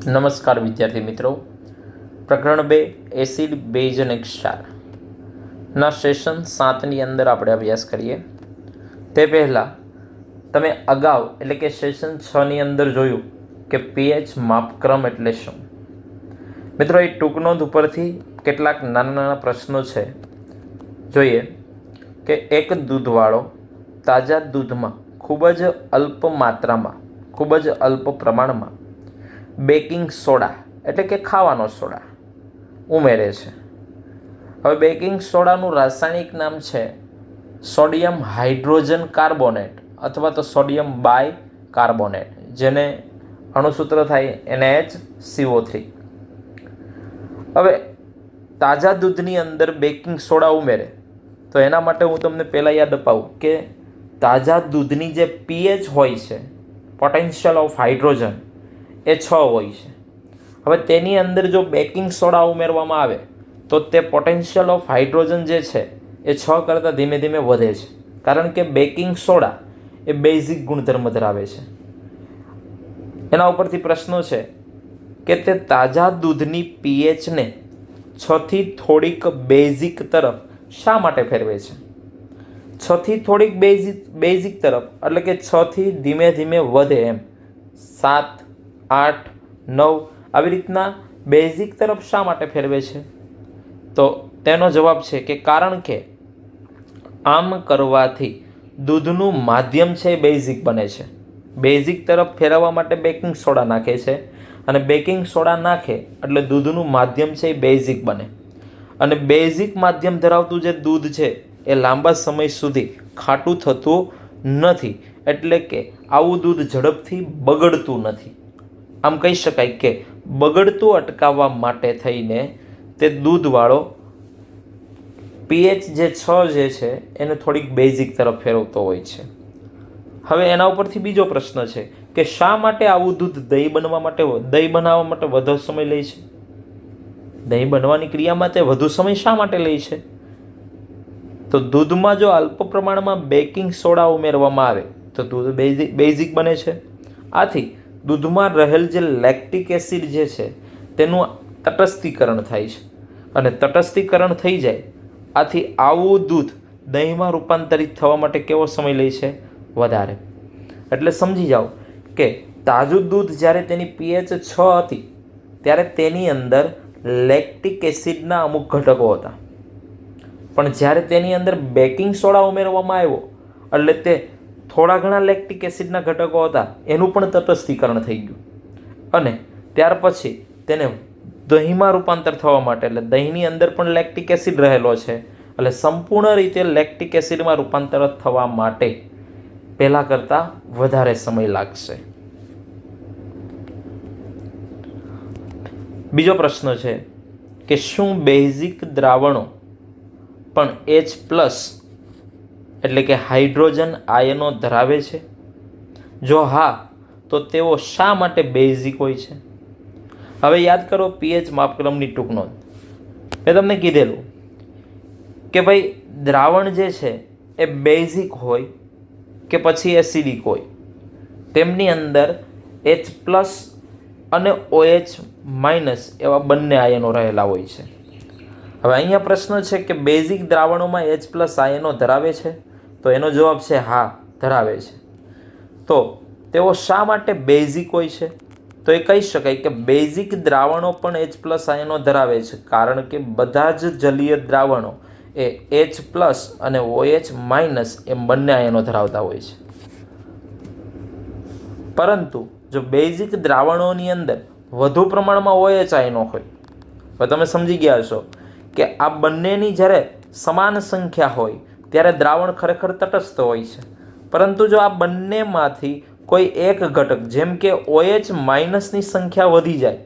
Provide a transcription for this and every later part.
નમસ્કાર વિદ્યાર્થી મિત્રો, પ્રકરણ 2 એસિડ બેઝ અને ક્ષારના સેશન 7ની અંદર આપણે અભ્યાસ કરીએ. તે પહેલાં તમે અગાઉ એટલે કે સેશન 6ની અંદર જોયું કે પીએચ માપક્રમ એટલે શું. મિત્રો, એ ટૂંક નોંધ ઉપરથી કેટલાક નાના નાના પ્રશ્નો છે. જોઈએ કે એક દૂધવાળો તાજા દૂધમાં ખૂબ જ અલ્પ માત્રામાં, ખૂબ જ અલ્પ પ્રમાણમાં બેકિંગ સોડા એટલે કે ખાવાનો સોડા ઉમેરે છે. હવે બેકિંગ સોડાનું રાસાયણિક નામ છે સોડિયમ હાઇડ્રોજન કાર્બોનેટ અથવા તો સોડિયમ બાય કાર્બોનેટ, જેને અણુસૂત્ર થાય NaHCO3. હવે તાજા દૂધની અંદર બેકિંગ સોડા ઉમેરે તો એના માટે હું તમને પહેલાં યાદ અપાવું કે તાજા દૂધની જે પીએચ હોય છે, પોટેન્શિયલ ઓફ હાઇડ્રોજન, એ 6 હોય છે. હવે તેની અંદર જો બેકિંગ સોડા ઉમેરવામાં આવે તો તે પોટેન્શિયલ ઓફ હાઇડ્રોજન જે છે એ 6 કરતાં ધીમે ધીમે વધે છે, કારણ કે બેકિંગ સોડા એ બેઝિક ગુણધર્મ ધરાવે છે. એના ઉપરથી પ્રશ્નો છે કે તે તાજા દૂધની પીએચને 6 થી થોડીક બેઝિક તરફ શા માટે ફેરવે છે? 6 થી થોડીક બેઝિક તરફ એટલે કે 6 થી ધીમે ધીમે વધે, એમ 7, 8, 9 આવી રીતના બેઝિક તરફ શા માટે ફેરવે છે? તો તેનો જવાબ છે કે કારણ કે આમ કરવાથી દૂધનું માધ્યમ છે એ બેઝિક બને છે. બેઝિક તરફ ફેરવવા માટે બેકિંગ સોડા નાખે છે, અને બેકિંગ સોડા નાખે એટલે દૂધનું માધ્યમ છે એ બેઝિક બને, અને બેઝિક માધ્યમ ધરાવતું જે દૂધ છે એ લાંબા સમય સુધી ખાટું થતું નથી, એટલે કે આવું દૂધ ઝડપથી બગડતું નથી. આમ કહી શકાય કે બગડતું અટકાવવા માટે થઈને તે દૂધવાળો પીએચ જે 6 જે છે એને થોડીક બેઝિક તરફ ફેરવતો હોય છે. હવે એના ઉપરથી બીજો પ્રશ્ન છે કે શા માટે આવું દૂધ દહીં બનાવવા માટે વધુ સમય લે છે? દહીં બનવાની ક્રિયામાં તે વધુ સમય શા માટે લે છે? તો દૂધમાં જો અલ્પ પ્રમાણમાં બેકિંગ સોડા ઉમેરવામાં આવે તો દૂધ બેઝિક બને છે. આથી દૂધમાં રહેલ જે લેક્ટિક એસિડ જે છે તેનું તટસ્થીકરણ થાય છે, અને તટસ્થીકરણ થઈ જાય આથી આવું દૂધ દહીંમાં રૂપાંતરિત થવા માટે કેવો સમય લે છે? વધારે. એટલે સમજી જાઓ કે તાજું દૂધ જ્યારે તેની પીએચ 6 હતી ત્યારે તેની અંદર લેક્ટિક એસિડના અમુક ઘટકો હતા, પણ જ્યારે તેની અંદર બેકિંગ સોડા ઉમેરવામાં આવ્યો એટલે તે થોડા ઘણા લેક્ટિક એસિડના ઘટકો હતા એનું પણ તટસ્થીકરણ થઈ ગયું, અને ત્યાર પછી તેને દહીંમાં રૂપાંતર થવા માટે, એટલે દહીંની અંદર પણ લેક્ટિક એસિડ રહેલો છે, એટલે સંપૂર્ણ રીતે લેક્ટિક એસિડમાં રૂપાંતર થવા માટે પહેલાં કરતાં વધારે સમય લાગશે. બીજો પ્રશ્ન છે કે શું બેઝિક દ્રાવણો પણ H+ એટલે કે હાઇડ્રોજન આયનો ધરાવે છે? જો હા, તો તેઓ શા માટે બેઝિક હોય છે? હવે યાદ કરો પીએચ માપક્રમની ટૂંક નોંધ. મેં તમને કીધેલું કે ભાઈ દ્રાવણ જે છે એ બેઝિક હોય કે પછી એસિડિક હોય, તેમની અંદર H+ અને OH- એવા બંને આયનો રહેલા હોય છે. હવે અહીંયા પ્રશ્ન છે કે બેઝિક દ્રાવણોમાં H+ આયનો ધરાવે છે? તો એનો જવાબ છે હા, ધરાવે છે. તો તેઓ શા માટે બેઝિક હોય છે? તો એ કહી શકાય કે બેઝિક દ્રાવણો પણ H+ આયનો ધરાવે છે, કારણ કે બધા જ જલીય દ્રાવણો એ H+ અને OH- એમ બંને આયનો ધરાવતા હોય છે. પરંતુ જો બેઝિક દ્રાવણોની અંદર વધુ પ્રમાણમાં OH આયનો હોય, હવે તમે સમજી ગયા છો કે આ બંનેની જ્યારે સમાન સંખ્યા હોય ત્યારે દ્રાવણ ખરેખર તટસ્થ હોય છે, પરંતુ જો આ બંનેમાંથી કોઈ એક ઘટક જેમ કે OH- સંખ્યા વધી જાય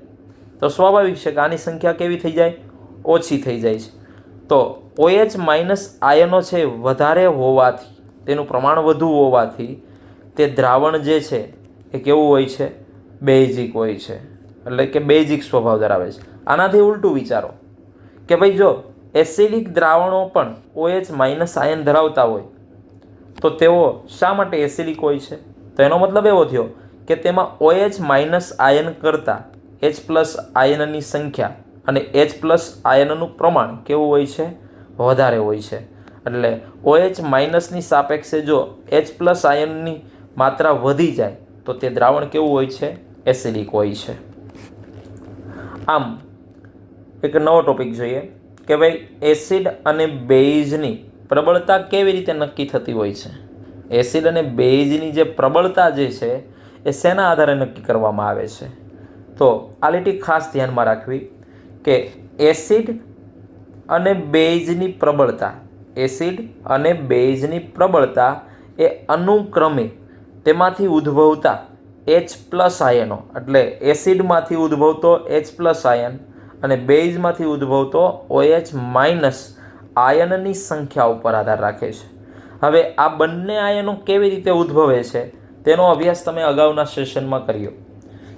તો સ્વાભાવિક છે કે આની સંખ્યા કેવી થઈ જાય? ઓછી થઈ જાય છે. તો OH- આયનો છે વધારે હોવાથી, તેનું પ્રમાણ વધુ હોવાથી તે દ્રાવણ જે છે એ કેવું હોય છે? બેઝિક હોય છે, એટલે કે બેઝિક સ્વભાવ ધરાવે છે. આનાથી ઉલટું વિચારો કે ભાઈ જો એસિડિક દ્રાવણો પણ OH- આયન ધરાવતા હોય તો તેઓ શા માટે એસિડિક હોય છે? તો એનો મતલબ એવો થયો કે તેમાં OH- આયન કરતાં એચ પ્લસ આયનની સંખ્યા અને એચ પ્લસ આયનનું પ્રમાણ કેવું હોય છે? વધારે હોય છે. એટલે OH માઇનસની સાપેક્ષે જો એચ પ્લસ આયનની માત્રા વધી જાય તો તે દ્રાવણ કેવું હોય છે? એસિડિક હોય છે. આમ એક નવો ટોપિક જોઈએ કે ભાઈ એસિડ અને બેઝની પ્રબળતા કેવી રીતે નક્કી થતી હોય છે? એસિડ અને બેઝની જે પ્રબળતા જે છે એ શેના આધારે નક્કી કરવામાં આવે છે? તો આ લીટી ખાસ ધ્યાનમાં રાખવી કે એસિડ અને બેઝની પ્રબળતા એ અનુક્રમે તેમાંથી ઉદ્ભવતા H પ્લસ આયનો, એટલે એસિડમાંથી ઉદ્ભવતો H પ્લસ આયન અને બેઝમાંથી ઉદ્ભવતો OH માઇનસ આયનની સંખ્યા ઉપર આધાર રાખે છે. હવે આ બંને આયનો કેવી રીતે ઉદ્ભવે છે તેનો અભ્યાસ તમે અગાઉના સેશનમાં કર્યો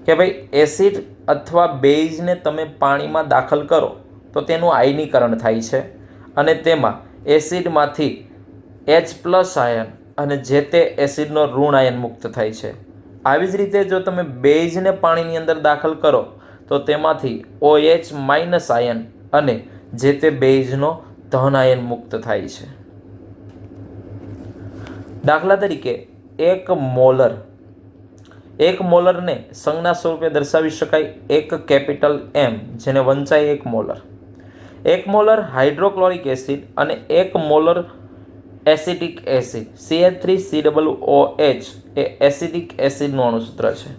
કે ભાઈ એસિડ અથવા બેઝને તમે પાણીમાં દાખલ કરો તો તેનું આયનીકરણ થાય છે અને તેમાં એસિડમાંથી H પ્લસ આયન અને જે તે એસિડનો ઋણ આયન મુક્ત થાય છે. આવી જ રીતે જો તમે બેઝને પાણીની અંદર દાખલ કરો તો તેમાંથી OH માઇનસ આયન અને જે તે બેઝનો ધન આયન મુક્ત થાય છે. દાખલા તરીકે એક મોલરને સંજ્ઞા સ્વરૂપે દર્શાવી શકાય એક કેપિટલ M, જેને વંચાય 1 મોલર. 1 મોલર હાઇડ્રોક્લોરિક એસિડ અને 1 મોલર એસિટિક એસિડ CH3COOH એ એસિટિક એસિડનું અણુસૂત્ર છે.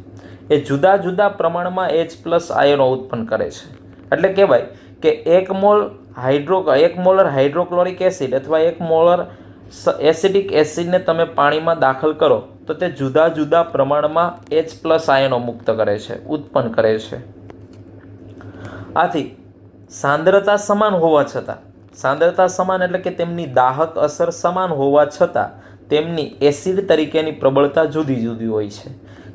એ જુદા જુદા પ્રમાણમાં H પ્લસ આયનો ઉત્પન્ન કરે છે. એટલે કહેવાય કે 1 મોલર હાઇડ્રોક્લોરિક એસિડ અથવા 1 મોલર એસિટિક એસિડને તમે પાણીમાં દાખલ કરો તો તે જુદા જુદા પ્રમાણમાં H પ્લસ આયનો ઉત્પન્ન કરે છે. આથી સાંદ્રતા સમાન એટલે કે તેમની દાહક અસર સમાન હોવા છતાં તેમની એસિડ તરીકેની પ્રબળતા જુદી જુદી હોય છે.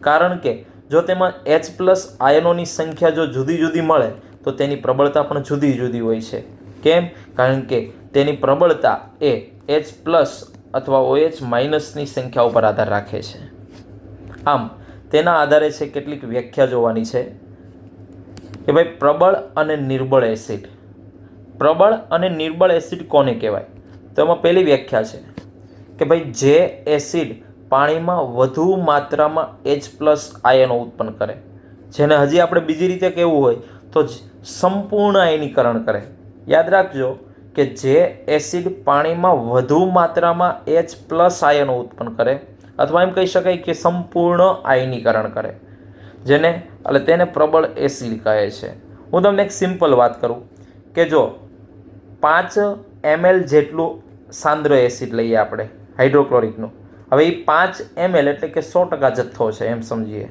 કારણ કે જો તેમાં H પ્લસ આયનોની સંખ્યા જો જુદી જુદી મળે તો તેની પ્રબળતા પણ જુદી જુદી હોય છે. કેમ? કારણ કે તેની પ્રબળતા એ H પ્લસ અથવા OH માઇનસની સંખ્યા ઉપર આધાર રાખે છે. આમ તેના આધારે છે કેટલીક વ્યાખ્યા જોવાની છે કે ભાઈ પ્રબળ અને નિર્બળ એસિડ કોને કહેવાય? તો એમાં પહેલી વ્યાખ્યા છે કે ભાઈ જે એસિડ પાણીમાં વધુ માત્રામાં H પ્લસ આયનો ઉત્પન્ન કરે, જેને હજી આપણે બીજી રીતે કહેવું હોય તો સંપૂર્ણ આયનીકરણ કરે. યાદ રાખજો કે જે એસિડ પાણીમાં વધુ માત્રામાં H પ્લસ આયનો ઉત્પન્ન કરે અથવા એમ કહી શકાય કે સંપૂર્ણ આયનીકરણ કરે, તેને પ્રબળ એસિડ કહે છે. હું તમને એક સિમ્પલ વાત કરું કે જો 5 ml જેટલું સાંદ્ર એસિડ લઈએ આપણે હાઇડ્રોક્લોરિકનું. હવે એ 5 ml એટલે કે 100% જથ્થો છે એમ સમજીએ.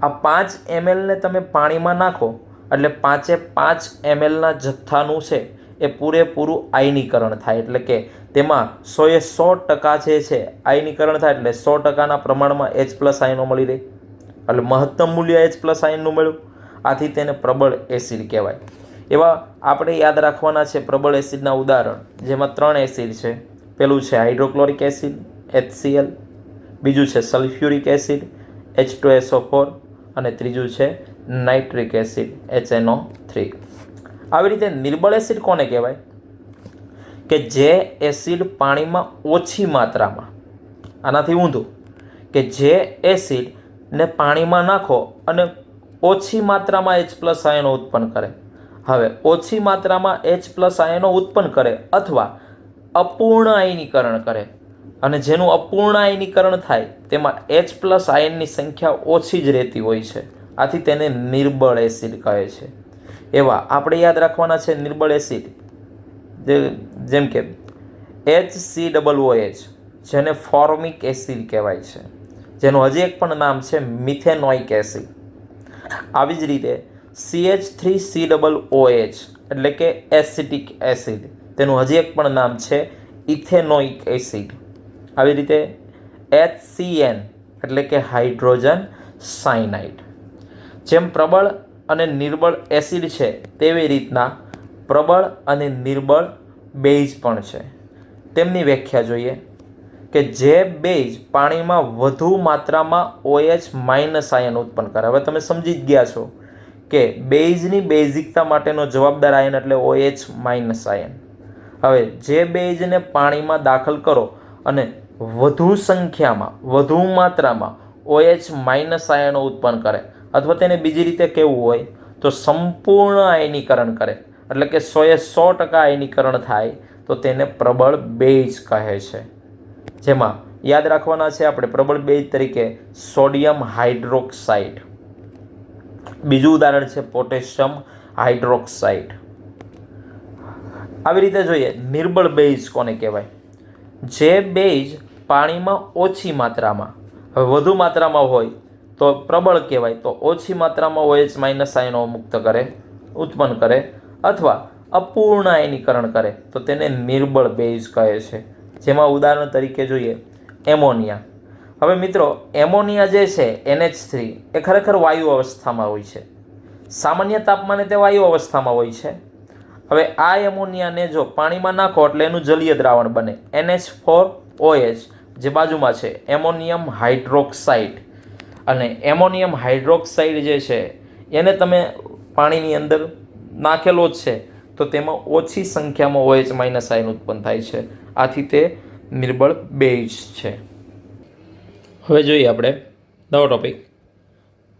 આ 5 ml ને તમે પાણીમાં નાખો એટલે 5 mlના જથ્થાનું છે એ પૂરેપૂરું આયનીકરણ થાય, એટલે કે તેમાં 100% જે છે આયનીકરણ થાય એટલે 100%ના પ્રમાણમાં H પ્લસ આયનો મળી રહે, એટલે મહત્તમ મૂલ્ય H પ્લસ આયનનું મળ્યું. આથી તેને પ્રબળ એસિડ કહેવાય. એવા આપણે યાદ રાખવાના છે પ્રબળ એસિડના ઉદાહરણ, જેમાં 3 એસિડ છે. પહેલું છે હાઇડ્રોક્લોરિક એસિડ HCl, બીજું છે સલ્ફ્યુરિક એસિડ H2SO4 અને ત્રીજું છે નાઇટ્રિક એસિડ HNO3. આવી રીતે નિર્બળ એસિડ કોને કહેવાય? કે જે એસિડ પાણીમાં ઓછી માત્રામાં, આનાથી ઊંધું, કે જે એસિડને પાણીમાં નાખો અને ઓછી માત્રામાં H પ્લસ આયનો ઉત્પન્ન કરે. હવે ઓછી માત્રામાં H પ્લસ આયનો ઉત્પન્ન કરે અથવા અપૂર્ણ આયનીકરણ કરે, અને જેનું અપૂર્ણ આયનીકરણ થાય તેમાં H પ્લસ આયનની સંખ્યા ઓછી જ રહેતી હોય છે. આથી તેને નિર્બળ એસિડ કહે છે. એવા આપણે યાદ રાખવાના છે નિર્બળ એસિડ, જેમ કે HCOOH, જેને ફોર્મિક એસિડ કહેવાય છે, જેનું હજી એક પણ નામ છે મિથેનોઇક એસિડ. આવી જ રીતે CH3COOH એટલે કે એસિટિક એસિડ, તેનું હજી એક પણ નામ છે ઇથેનોઇક એસિડ. આવી રીતે HCN એટલે કે હાઇડ્રોજન સાયનાઇડ. જેમ પ્રબળ અને નિર્બળ એસિડ છે તેવી રીતના પ્રબળ અને નિર્બળ બેઝ પણ છે. તેમની વ્યાખ્યા જોઈએ કે જે બેઝ પાણીમાં વધુ માત્રામાં OH માઇનસ આયન ઉત્પન્ન કરે. હવે તમે સમજી જ ગયા છો કે બેઝની બેઝિકતા માટેનો જવાબદાર આયન એટલે OH માઇનસ આયન. હવે જે બેઝને પાણીમાં દાખલ કરો અને વધુ સંખ્યામાં વધુ માત્રામાં OH માઇનસ આયનો ઉત્પન્ન કરે અથવા તેને બીજી રીતે કહેવું હોય તો સંપૂર્ણ આયનીકરણ કરે એટલે કે 100% આયનીકરણ થાય તો તેને પ્રબળ બેઝ કહે છે. જેમાં યાદ રાખવાના છે આપણે પ્રબળ બેઝ તરીકે સોડિયમ હાઇડ્રોક્સાઇડ. બીજું ઉદાહરણ છે પોટેશિયમ હાઇડ્રોક્સાઇડ. આવી રીતે જોઈએ નિર્બળ બેઝ કોને કહેવાય? જે બેઝ પાણીમાં ઓછી માત્રામાં, હવે વધુ માત્રામાં હોય તો પ્રબળ કહેવાય, તો ઓછી માત્રામાં OH માઇનસ આયનો મુક્ત કરે, ઉત્પન્ન કરે અથવા અપૂર્ણ આયનીકરણ કરે તો તેને નિર્બળ બેઝ કહે છે. જેમાં ઉદાહરણ તરીકે જોઈએ એમોનિયા. હવે મિત્રો એમોનિયા જે છે NH3 એ ખરેખર વાયુ અવસ્થામાં હોય છે. સામાન્ય તાપમાને તે વાયુ અવસ્થામાં હોય છે. હવે આ એમોનિયાને જો પાણીમાં નાખો એટલે એનું જલીય દ્રાવણ બને NH4OH, જે બાજુમાં છે એમોનિયમ હાઇડ્રોક્સાઇડ. અને એમોનિયમ હાઇડ્રોક્સાઇડ જે છે એને તમે પાણીની અંદર નાખેલો જ છે તો તેમાં ઓછી સંખ્યામાં OH માઇનસ આયન ઉત્પન્ન થાય છે. આથી તે નિર્બળ બેઝ છે. હવે જોઈએ આપણે નવો ટોપિક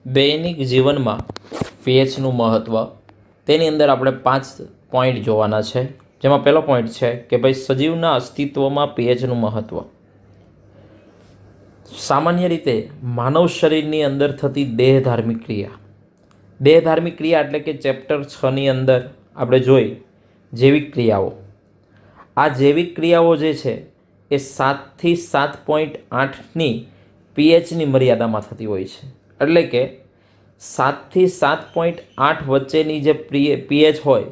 દૈનિક જીવનમાં pHનું મહત્ત્વ. તેની અંદર આપણે 5 પોઈન્ટ જોવાના છે. જેમાં પહેલો પોઈન્ટ છે કે ભાઈ સજીવના અસ્તિત્વમાં pHનું મહત્ત્વ. સામાન્ય રીતે માનવ શરીરની અંદર થતી દેહધાર્મિક ક્રિયા. દેહધાર્મિક ક્રિયા એટલે કે ચેપ્ટર 6ની અંદર આપણે જોઈ જૈવિક ક્રિયાઓ. આ જૈવિક ક્રિયાઓ જે છે એ 7 થી 7.8ની pHની મર્યાદામાં થતી હોય છે. એટલે કે 7 થી 7.8 વચ્ચેની જે pH હોય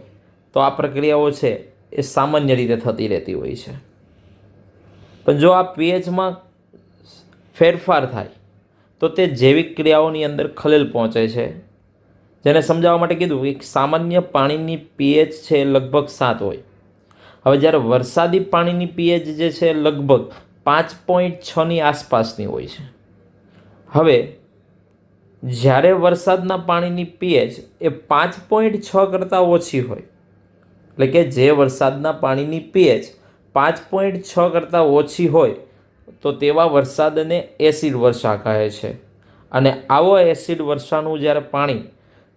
તો આ પ્રક્રિયાઓ છે એ સામાન્ય રીતે થતી રહેતી હોય છે. પણ જો આ pHમાં ફેરફાર થાય તો તે જૈવિક ક્રિયાઓની અંદર ખલેલ પહોંચે છે. જેને સમજાવવા માટે કીધું કે સામાન્ય પાણીની pH છે લગભગ 7 હોય. હવે જ્યારે વરસાદી પાણીની pH જે છે લગભગ 5.6ની આસપાસની હોય છે. હવે જ્યારે વરસાદના પાણીની pH એ 5.6 કરતાં ઓછી હોય, એટલે કે જે વરસાદના પાણીની pH 5.6 કરતાં ઓછી હોય તો તેવા વરસાદને એસિડ વર્ષા કહે છે. અને આવો એસિડ વર્ષાનું જ્યારે પાણી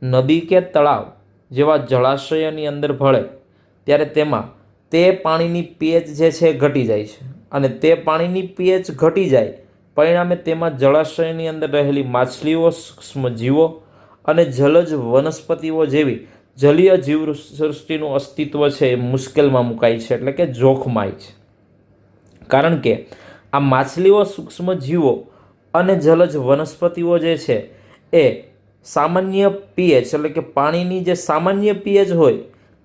નદી કે તળાવ જેવા જળાશયની અંદર ભળે ત્યારે તેમાં તે પાણીની pH જે છે ઘટી જાય છે. અને તે પાણીની pH ઘટી જાય પરિણામે તેમાં જળાશયની અંદર રહેલી માછલીઓ, સૂક્ષ્મજીવો અને જલજ વનસ્પતિઓ જેવી જલીય જીવસૃષ્ટિનું અસ્તિત્વ છે એ મુશ્કેલમાં મુકાય છે, એટલે કે જોખમાય છે. કારણ કે આ માછલીઓ, સૂક્ષ્મજીવો અને જલજ વનસ્પતિઓ જે છે એ સામાન્ય pH એટલે કે પાણીની જે સામાન્ય pH હોય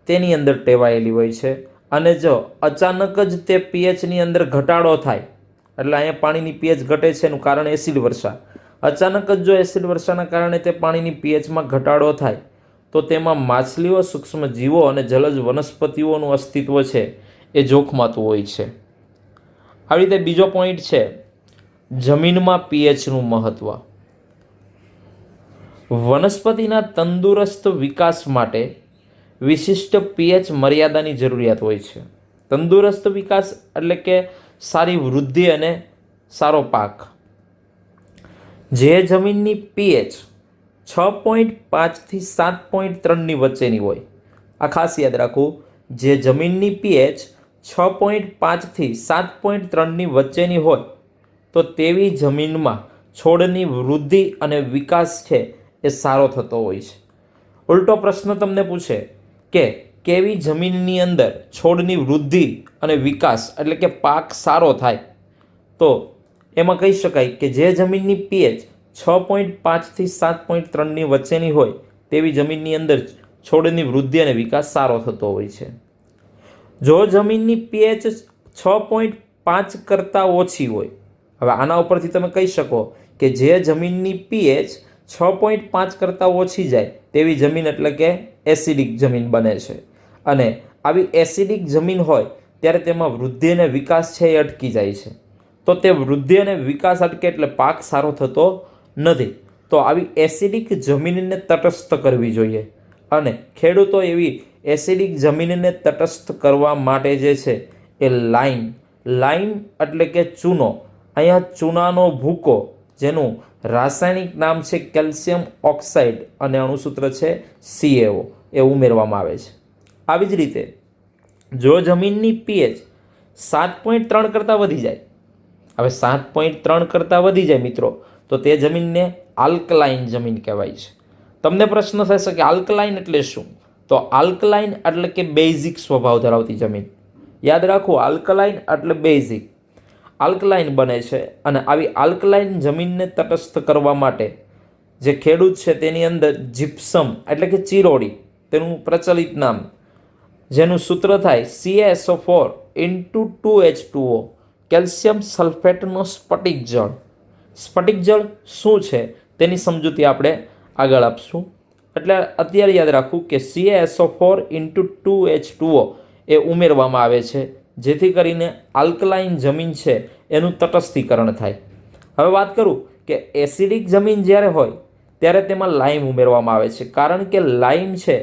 તેની અંદર ટેવાયેલી હોય છે. અને જો અચાનક જ તે pHની અંદર ઘટાડો થાય, એટલે અહીંયા પાણીની pH ઘટે છે એનું કારણ એસિડ વર્ષા. અચાનક જ જો એસિડ વર્ષાના કારણે તે પાણીની pHમાં ઘટાડો થાય તો તેમાં માછલીઓ, સૂક્ષ્મજીવો અને જલજ વનસ્પતિઓનું અસ્તિત્વ છે એ જોખમાતું હોય છે. આવી રીતે બીજો પોઈન્ટ છે જમીનમાં pHનું મહત્ત્વ. વનસ્પતિના તંદુરસ્ત વિકાસ માટે વિશિષ્ટ pH મર્યાદાની જરૂરિયાત હોય છે. તંદુરસ્ત વિકાસ એટલે કે સારી વૃદ્ધિ અને સારો પાક. જે જમીનની pH 6.5 થી 7.3ની વચ્ચેની હોય, આ ખાસ યાદ રાખવું, જે જમીનની pH 6.5 થી 7.3ની વચ્ચેની હોય તો તેવી જમીનમાં છોડની વૃદ્ધિ અને વિકાસ છે એ સારો થતો હોય છે. ઉલટો પ્રશ્ન તમને પૂછે કે કેવી જમીનની અંદર છોડની વૃદ્ધિ અને વિકાસ એટલે કે પાક સારો થાય, તો એમાં કહી શકાય કે જે જમીનની pH 6.5 થી 7.3ની વચ્ચેની હોય તેવી જમીનની અંદર છોડની વૃદ્ધિ અને વિકાસ સારો થતો હોય છે. જો જમીનની pH 6.5 કરતાં ઓછી હોય, હવે આના ઉપરથી તમે કહી શકો કે જે જમીનની pH 6.5 કરતાં ઓછી જાય તેવી જમીન એટલે કે એસિડિક જમીન બને છે. અને આવી એસિડિક જમીન હોય ત્યારે તેમાં વૃદ્ધિ અને વિકાસ છે એ અટકી જાય છે. તો તે વૃદ્ધિ અને વિકાસ અટકે એટલે પાક સારો થતો નથી. તો આવી એસિડિક જમીનને તટસ્થ કરવી જોઈએ અને ખેડૂતો એવી એસિડિક જમીનને તટસ્થ કરવા માટે જે છે એ લાઇમ એટલે કે ચૂનો, અહીંયા ચૂનાનો ભૂકો, જેનું રાસાયણિક નામ છે કેલ્શિયમ ઓક્સાઇડ અને અણુસૂત્ર છે CaO, એ ઉમેરવામાં આવે છે. આવી જ રીતે જો જમીનની pH 7.3 કરતાં વધી જાય, હવે 7.3 કરતાં વધી જાય મિત્રો, તો તે જમીનને આલ્કલાઇન જમીન કહેવાય છે. તમને પ્રશ્ન થશે કે આલ્કલાઇન એટલે શું? તો આલ્કલાઇન એટલે કે બેઝિક સ્વભાવ ધરાવતી જમીન. યાદ રાખો, આલ્કલાઇન એટલે બેઝિક. આલ્કલાઇન બને છે અને આવી આલ્કલાઇન જમીનને તટસ્થ કરવા માટે જે ખેડૂત છે તેની અંદર જીપ્સમ એટલે કે ચિરોડી, તેનું પ્રચલિત નામ, જેનું સૂત્ર થાય CaSO4 × 2H2O, કેલ્શિયમ સલ્ફેટનો સ્ફટિક જળ. સ્ફટિક જળ શું છે તેની સમજૂતી આપણે આગળ આપશું. એટલે અત્યારે યાદ રાખવું કે CaSO4 × 2H2O એ ઉમેરવામાં આવે છે, જેથી કરીને આલ્કલાઇન જમીન છે એનું તટસ્થીકરણ થાય. હવે વાત કરું કે એસિડિક જમીન જ્યારે હોય ત્યારે તેમાં લાઇમ ઉમેરવામાં આવે છે, કારણ કે લાઇમ છે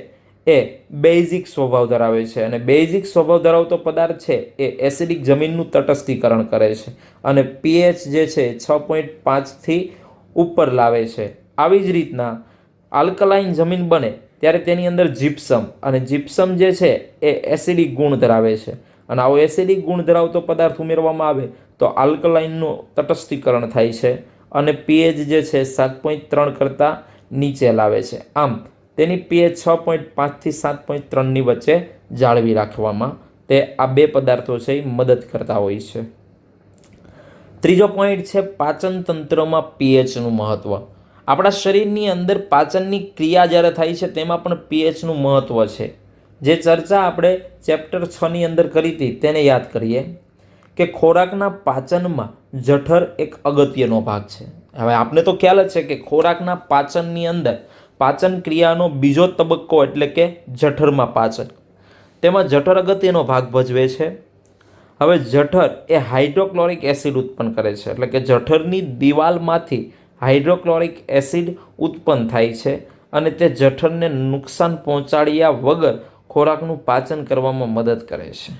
એ બેઝિક સ્વભાવ ધરાવે છે અને બેઝિક સ્વભાવ ધરાવતો પદાર્થ છે એ એસિડિક જમીનનું તટસ્થીકરણ કરે છે અને pH જે છે 6.5થી ઉપર લાવે છે. આવી જ રીતના આલ્કલાઇન જમીન બને ત્યારે તેની અંદર જીપ્સમ, અને જીપ્સમ જે છે એ એસિડિક ગુણ ધરાવે છે અને આવો એસિડિક ગુણ ધરાવતો પદાર્થ ઉમેરવામાં આવે તો આલ્કલાઇનનું તટસ્થીકરણ થાય છે અને pH જે છે 7.3 કરતાં નીચે લાવે છે. આમ તેની pH 6.5થી 7.3ની વચ્ચે જાળવી રાખવામાં તે આ બે પદાર્થો છે એ મદદ કરતા હોય છે. ત્રીજો પોઈન્ટ છે પાચન તંત્રમાં pHનું મહત્વ. આપણા શરીરની અંદર પાચનની ક્રિયા જ્યારે થાય છે તેમાં પણ pHનું મહત્વ છે. જે ચર્ચા આપણે ચેપ્ટર 6ની અંદર કરી હતી તેને યાદ કરીએ કે ખોરાકના પાચનમાં જઠર એક અગત્યનો ભાગ છે. હવે આપને તો ખ્યાલ જ છે કે ખોરાકના પાચનની અંદર પાચન ક્રિયાનો બીજો તબક્કો એટલે કે જઠરમાં પાચન, તેમાં જઠર અગત્યનો ભાગ ભજવે છે. હવે જઠર એ હાઇડ્રોક્લોરિક એસિડ ઉત્પન્ન કરે છે, એટલે કે જઠરની દિવાલમાંથી હાઇડ્રોક્લોરિક એસિડ ઉત્પન્ન થાય છે અને તે જઠરને નુકસાન પહોંચાડ્યા વગર ખોરાકનું પાચન કરવામાં મદદ કરે છે.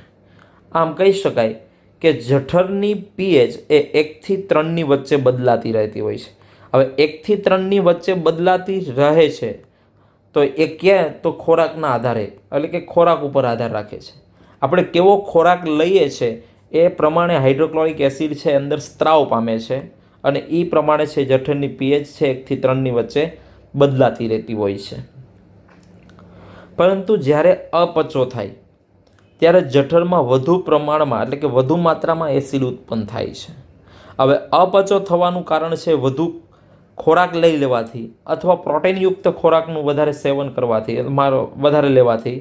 આમ કહી શકાય કે જઠરની pH એ 1થી 3ની વચ્ચે બદલાતી રહેતી હોય છે. હવે 1થી 3ની વચ્ચે બદલાતી રહે છે તો એ ક્યાં, તો ખોરાકના આધારે, એટલે કે ખોરાક ઉપર આધાર રાખે છે. આપણે કેવો ખોરાક લઈએ છીએ એ પ્રમાણે હાઇડ્રોક્લોરિક એસિડ છે અંદર સ્ત્રાવ પામે છે અને એ પ્રમાણે છે જઠરની pH છે 1થી 3ની વચ્ચે બદલાતી રહેતી હોય છે. પરંતુ જ્યારે અપચો થાય ત્યારે જઠરમાં વધુ પ્રમાણમાં એટલે કે વધુ માત્રામાં એસિડ ઉત્પન્ન થાય છે. હવે અપચો થવાનું કારણ છે વધુ ખોરાક લઈ લેવાથી અથવા પ્રોટીનયુક્ત ખોરાકનું વધારે સેવન કરવાથી, વધારે લેવાથી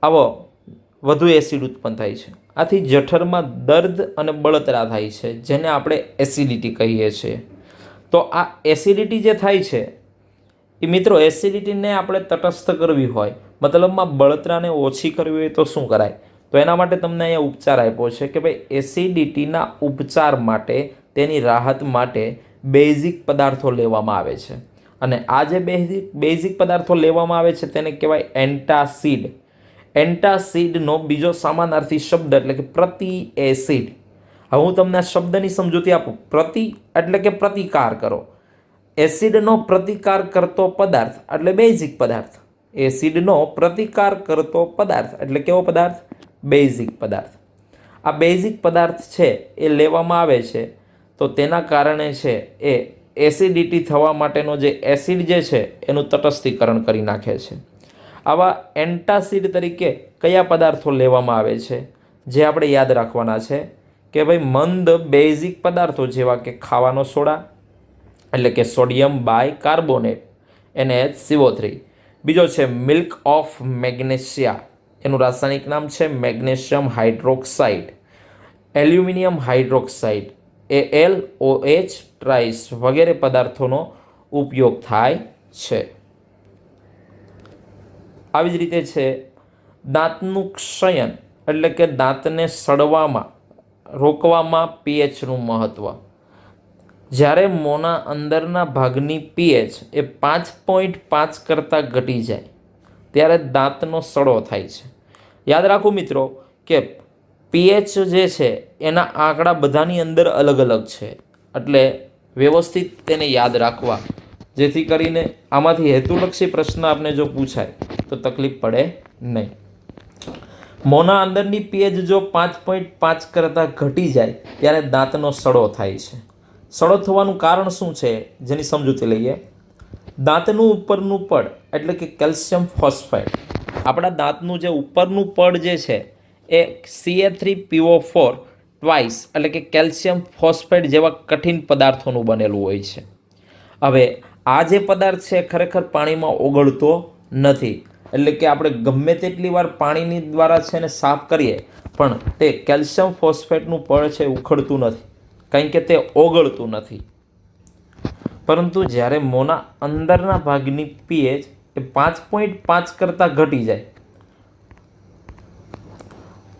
આવો વધુ એસિડ ઉત્પન્ન થાય છે. આથી જઠરમાં દર્દ અને બળતરા થાય છે, જેને આપણે એસિડિટી કહીએ છીએ. તો આ એસિડિટી જે થાય છે એ મિત્રો, એસિડિટીને આપણે તટસ્થ કરવી હોય, મતલબમાં બળતરાને ઓછી કરવી હોય તો શું કરાય? તો એના માટે તમને અહીંયા ઉપચાર આપ્યો છે કે ભાઈ એસિડિટીના ઉપચાર માટે, તેની રાહત માટે બેઝિક પદાર્થો લેવામાં આવે છે અને આ જે બેઝિક પદાર્થો લેવામાં આવે છે તેને કહેવાય એન્ટાસિડ. એન્ટાસિડનો બીજો સમાનાર્થી શબ્દ એટલે કે પ્રતિ એસિડ. હવે હું તમને આ શબ્દની સમજૂતી આપું. પ્રતિ એટલે કે પ્રતિકાર કરો. એસિડનો પ્રતિકાર કરતો પદાર્થ એટલે બેઝિક પદાર્થ. એસિડનો પ્રતિકાર કરતો પદાર્થ એટલે કેવો પદાર્થ? બેઝિક પદાર્થ. આ બેઝિક પદાર્થ છે એ લેવામાં આવે છે તો તેના કારણે છે એ એસિડિટી થવા માટેનો જે એસિડ જે છે એનું તટસ્થીકરણ કરી નાખે છે. આવા એન્ટાસિડ તરીકે કયા પદાર્થો લેવામાં આવે છે જે આપણે યાદ રાખવાના છે કે ભાઈ મંદ બેઝિક પદાર્થો જેવા કે ખાવાનો સોડા એટલે કે સોડિયમ બાયકાર્બોનેટ NaCO3. બીજો છે મિલ્ક ઓફ મેગ્નેશિયા, એનું રાસાયણિક નામ છે magnesium hydroxide. Aluminium hydroxide AlOH ટ્રાઇસ વગેરે પદાર્થોનો ઉપયોગ થાય છે. આવી જ રીતે છે દાંતનું ક્ષયન એટલે કે દાંતને સડવામાં રોકવામાં pHનું મહત્વ. જ્યારે મોંના અંદરના ભાગની પીએચ એ 5.5 કરતાં ઘટી જાય ત્યારે દાંતનો સડો થાય છે. યાદ રાખો મિત્રો કે પીએચ જે છે એના આંકડા બધાની અંદર અલગ અલગ છે, એટલે વ્યવસ્થિત તેને યાદ રાખવા, જેથી કરીને આમાંથી હેતુલક્ષી પ્રશ્ન આપને જો પૂછાય તો તકલીફ પડે નહીં. મોંના અંદરની પીએચ જો 5.5 કરતાં ઘટી જાય ત્યારે દાંતનો સડો થાય છે. સડો થવાનું કારણ શું છે જેની સમજૂતી લઈએ. દાંતનું ઉપરનું પડ એટલે કે કેલ્શિયમ ફોસ્ફેટ, આપણા દાંતનું જે ઉપરનું પડ જે છે એ Ca3PO4 ટ્વાઇસ એટલે કે કેલ્શિયમ ફોસ્ફેટ જેવા કઠિન પદાર્થોનું બનેલું હોય છે. હવે આ જે પદાર્થ છે ખરેખર પાણીમાં ઓગળતો નથી, એટલે કે આપણે ગમે તેટલી વાર પાણીની દ્વારા છે ને સાફ કરીએ પણ તે કેલ્શિયમ ફોસ્ફેટનું પડ છે ઉખડતું નથી, કારણ કે તે ઓગળતું નથી. પરંતુ જ્યારે મોંના અંદરના ભાગની પીએચ એ 5.5 કરતાં ઘટી જાય,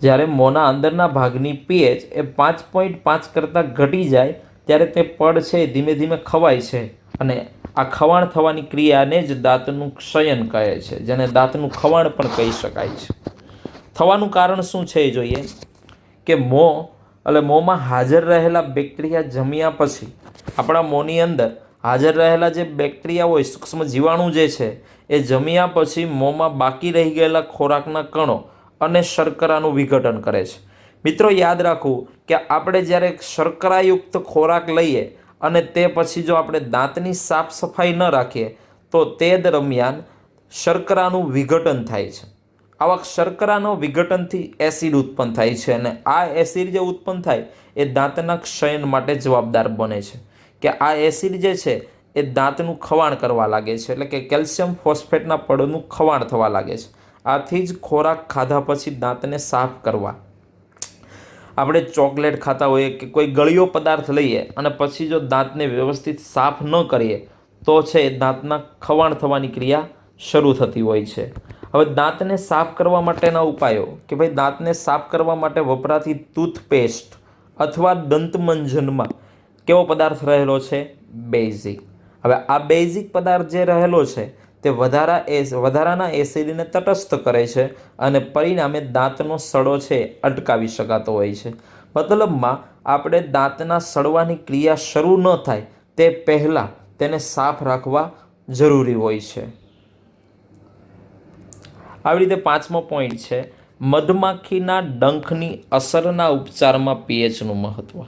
જ્યારે મોંના અંદરના ભાગની પીએચ એ 5.5 કરતાં ઘટી જાય ત્યારે તે પડ છે ધીમે ધીમે ખવાય છે, અને આ ખવાણ થવાની ક્રિયાને જ દાંતનું ક્ષયન કહે છે, જેને દાંતનું ખવાણ પણ કહી શકાય છે. થવાનું કારણ શું છે એ જોઈએ કે મોંમાં હાજર રહેલા બેક્ટેરિયા જમ્યા પછી આપણા મોંની અંદર હાજર રહેલા જે બેક્ટેરિયા હોય, સૂક્ષ્મ જીવાણુ જે છે એ જમ્યા પછી મોંમાં બાકી રહી ગયેલા ખોરાકના કણો અને શર્કરાનું વિઘટન કરે છે. મિત્રો યાદ રાખવું કે આપણે જ્યારે શર્કરાયુક્ત ખોરાક લઈએ અને તે પછી જો આપણે દાંતની સાફ સફાઈ ન રાખીએ તો તે દરમિયાન શર્કરાનું વિઘટન થાય છે. આવા શર્કરાનો વિઘટનથી એસિડ ઉત્પન્ન થાય છે, અને આ એસિડ જે ઉત્પન્ન થાય એ દાંતના ક્ષયન માટે જવાબદાર બને છે, કે આ એસિડ જે છે એ દાંતનું ખવાણ કરવા લાગે છે, એટલે કે કેલ્શિયમ ફોસ્ફેટના પડનું ખવાણ થવા લાગે છે. આથી જ ખોરાક ખાધા પછી દાંતને સાફ કરવા, આપણે ચોકલેટ ખાતા હોઈએ કે કોઈ ગળ્યો પદાર્થ લઈએ અને પછી જો દાંતને વ્યવસ્થિત સાફ ન કરીએ તો છે દાંતના ખવાણ થવાની ક્રિયા શરૂ થતી હોય છે. હવે દાંતને સાફ કરવા માટેના ઉપાયો કે ભાઈ દાંતને સાફ કરવા માટે વપરાતી ટૂથપેસ્ટ અથવા દંતમંજનમાં કેવો પદાર્થ રહેલો છે? બેઝિક. હવે આ બેઝિક પદાર્થ જે રહેલો છે તે વધારાના એસિડને તટસ્થ કરે છે અને પરિણામે દાંતનો સડો છે અટકાવી શકાતો હોય છે. મતલબમાં આપણે દાંતના સડવાની ક્રિયા શરૂ ન થાય તે પહેલાં તેને સાફ રાખવા જરૂરી હોય છે. આવી રીતે 5મો પોઈન્ટ છે મધમાખીના ડંખની અસરના ઉપચારમાં પીએચનું મહત્ત્વ.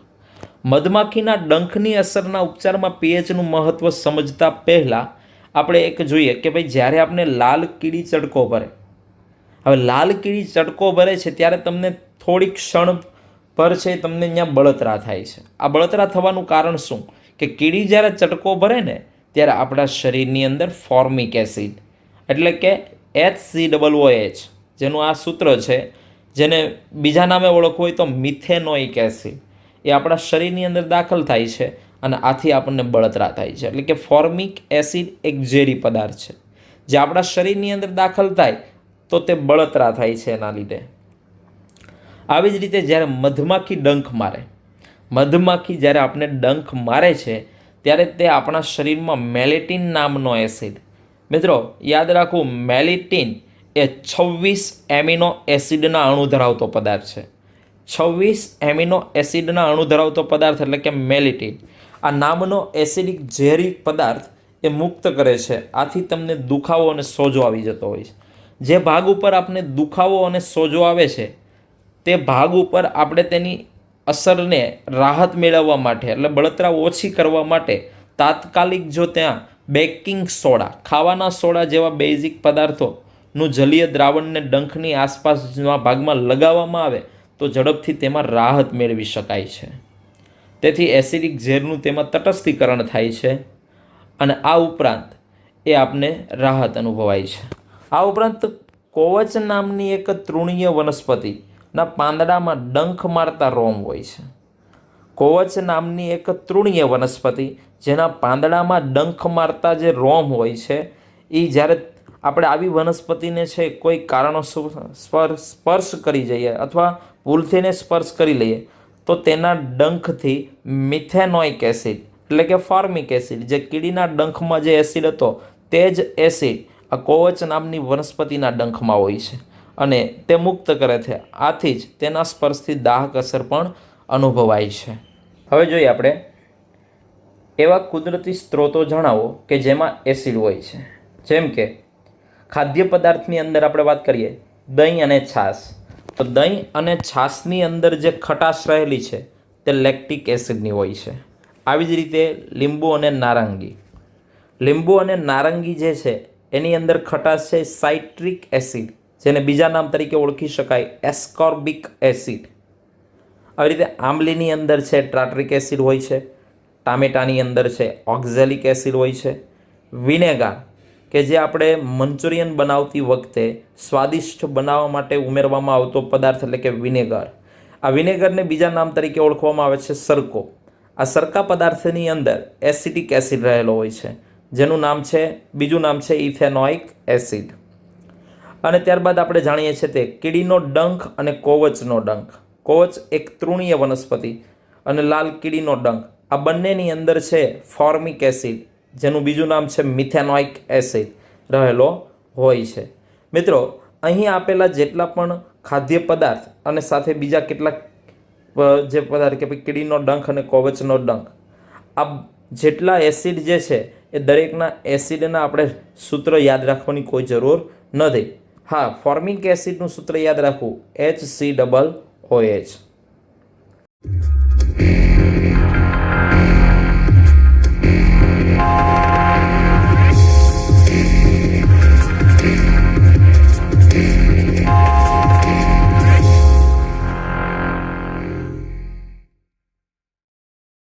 મધમાખીના ડંખની અસરના ઉપચારમાં પીએચનું મહત્ત્વ સમજતા પહેલાં આપણે એક જોઈએ કે ભાઈ જ્યારે આપણે લાલ કીડી ચડકો ભરે, હવે લાલ કીડી ચડકો ભરે છે ત્યારે તમને થોડીક ક્ષણ પર છે તમને અહીંયા બળતરા થાય છે. આ બળતરા થવાનું કારણ શું? કે કીડી જ્યારે ચટકો ભરે ને ત્યારે આપણા શરીરની અંદર ફોર્મિક એસિડ એટલે કે HCOOH જેનું આ સૂત્ર છે, જેને બીજા નામે ઓળખવું હોય તો મિથેનોઇક એસિડ, એ આપણા શરીરની અંદર દાખલ થાય છે અને આથી આપણને બળતરા થાય છે. એટલે કે ફોર્મિક એસિડ એક ઝેરી પદાર્થ છે, જે આપણા શરીરની અંદર દાખલ થાય તો તે બળતરા થાય છે એના લીધે. આવી જ રીતે જ્યારે મધમાખી ડંખ મારે, મધમાખી જ્યારે આપણે ડંખ મારે છે ત્યારે તે આપણા શરીરમાં મેલેટિન નામનો એસિડ, મિત્રો યાદ રાખવું મેલેટિન એ 26 એમિનો એસિડના અણુ ધરાવતો પદાર્થ છે. 26 એમિનો એસિડના અણુ ધરાવતો પદાર્થ એટલે કે મેલેટિન. આ નામનો એસિડિક ઝેરી પદાર્થ એ મુક્ત કરે છે. આથી તમને દુખાવો અને સોજો આવી જતો હોય છે. જે ભાગ ઉપર આપણે દુખાવો અને સોજો આવે છે તે ભાગ ઉપર આપણે તેની અસરને રાહત મેળવવા માટે એટલે બળતરા ઓછી કરવા માટે તાત્કાલિક જો ત્યાં બેકિંગ સોડા, ખાવાના સોડા જેવા બેઝિક પદાર્થોનું જલીય દ્રાવણને ડંખની આસપાસના ભાગમાં લગાવવામાં આવે તો ઝડપથી તેમાં રાહત મેળવી શકાય છે. તેથી એસિડિક ઝેરનું તેમાં તટસ્થીકરણ થાય છે અને આ ઉપરાંત એ આપને રાહત અનુભવાય છે. આ ઉપરાંત કોવચ નામની એક તૃણીય વનસ્પતિના પાંદડામાં ડંખ મારતા રોમ હોય છે. કોવચ નામની એક તૃણીય વનસ્પતિ જેના પાંદડામાં ડંખ મારતા જે રોમ હોય છે, એ જ્યારે આપણે આવી વનસ્પતિને છે કોઈ કારણોસર સ્પર્શ કરી જઈએ અથવા ભૂલથીને સ્પર્શ કરી લઈએ તો તેના ડંખથી મિથેનોઇક એસિડ એટલે કે ફોર્મિક એસિડ, જે કીડીના ડંખમાં જે એસિડ હતો તે જ એસિડ આ કોવચ નામની વનસ્પતિના ડંખમાં હોય છે અને તે મુક્ત કરે છે. આથી જ તેના સ્પર્શથી દાહક અસર પણ અનુભવાય છે. હવે જોઈએ આપણે એવા કુદરતી સ્ત્રોતો જણાવો કે જેમાં એસિડ હોય છે. જેમ કે ખાદ્ય પદાર્થની અંદર આપણે વાત કરીએ દહીં અને છાશ, તો દહીં અને છાશની અંદર જે ખટાશ રહેલી છે તે લેક્ટિક એસિડની હોય છે. આવી જ રીતે લીંબુ અને નારંગી, લીંબુ અને નારંગી જે છે એની અંદર ખટાશ છે સાઇટ્રિક એસિડ, જેને બીજા નામ તરીકે ઓળખી શકાય એસ્કોર્બિક એસિડ. આવી રીતે આંબલીની અંદર છે ટાર્ટ્રિક એસિડ હોય છે, ટામેટાની અંદર છે ઓક્ઝેલિક એસિડ હોય છે. વિનેગાર કે જે આપણે મંચુરિયન બનાવતી વખતે સ્વાદિષ્ટ બનાવવા માટે ઉમેરવામાં આવતો પદાર્થ એટલે કે વિનેગર. આ વિનેગરને બીજા નામ તરીકે ઓળખવામાં આવે છે સરકો. આ સરકા પદાર્થની અંદર એસિટિક એસિડ રહેલો હોય છે, જેનું નામ છે, બીજું નામ છે ઇથેનોઇક એસિડ. અને ત્યારબાદ આપણે જાણીએ છીએ તે કીડીનો ડંખ અને કોવચનો ડંખ. કોવચ એક તૃણીય વનસ્પતિ અને લાલ કીડીનો ડંખ, આ બંનેની અંદર છે ફોર્મિક એસિડ, જેનું બીજું નામ છે મિથેનોઇક એસિડ રહેલો હોય છે. મિત્રો, અહીં આપેલા જેટલા પણ ખાદ્ય પદાર્થ અને સાથે બીજા કેટલાક જે પદાર્થ કે ભાઈ કીડીનો ડંખ અને કોવચનો ડંખ, આ જેટલા એસિડ જે છે એ દરેકના એસિડના આપણે સૂત્ર યાદ રાખવાની કોઈ જરૂર નથી. હા, ફોર્મિક એસિડનું સૂત્ર યાદ રાખવું HCOOH.